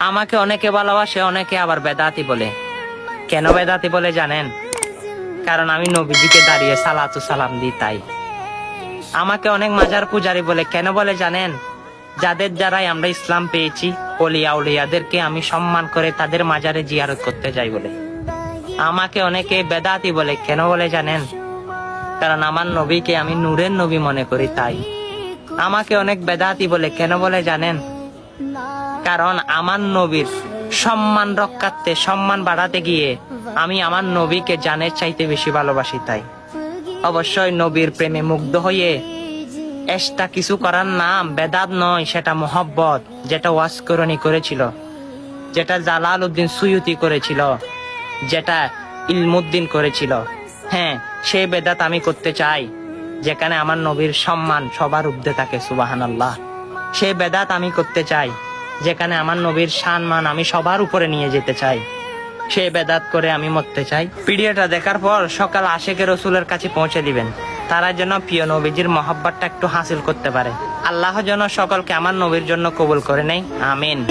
আমাকে অনেকে ভালোবাসে, অনেকে আবার বেদাতি বলে। কেন বেদাতি বলে জানেন? কারণ আমি নবীজিকে দাঁড়িয়ে সালাতু সালাম দিই তাই। আমাকে অনেক মাজার পূজারি বলে। কেন বলে জানেন? যাদের দ্বারাই আমরা ইসলাম পেয়েছি, ওলিয়া উলিয়াদেরকে আমি সম্মান করে তাদের মাজারে জিয়ারত করতে যাই বলে। আমাকে অনেকে বেদাতি বলে। কেন বলে জানেন? কারণ আমার নবীকে আমি নূরের নবী মনে করি তাই। আমাকে অনেক বেদাতি বলে। কেন বলে জানেন? কারণ আমার নবীর সম্মান রক্ষার্থে, সম্মান বাড়াতে গিয়ে আমি আমার নবীকে জানের চাইতে বেশি ভালোবাসি তাই। অবশ্যই নবীর প্রেমে মুগ্ধ হয়ে এক্সট্রা কিছু করার নাম বেদাত নয়, সেটা মোহব্বত। যেটা ওয়াসকরণী করেছিল, যেটা জালাল উদ্দিন সুয়ুতি করেছিল, যেটা ইলমুদ্দিন করেছিল, হ্যাঁ সেই বেদাত আমি করতে চাই, যেখানে আমার নবীর সম্মান সবার ঊর্ধ্বে থাকে। সুবহানাল্লাহ। সেই বেদাত আমি করতে চাই যেখানে আমার নবীর সম্মান আমি সবার উপরে নিয়ে যেতে চাই। সেই বেদাত করে আমি মরতে চাই। ভিডিওটা দেখার পর সকাল আশেকে রসুলের কাছে পৌঁছে দিবেন, তারা যেন প্রিয় নবীজির মহব্বতটা একটু হাসিল করতে পারে। আল্লাহ যেন সকলকে আমার নবীর জন্য কবুল করে নেয়। আমিন।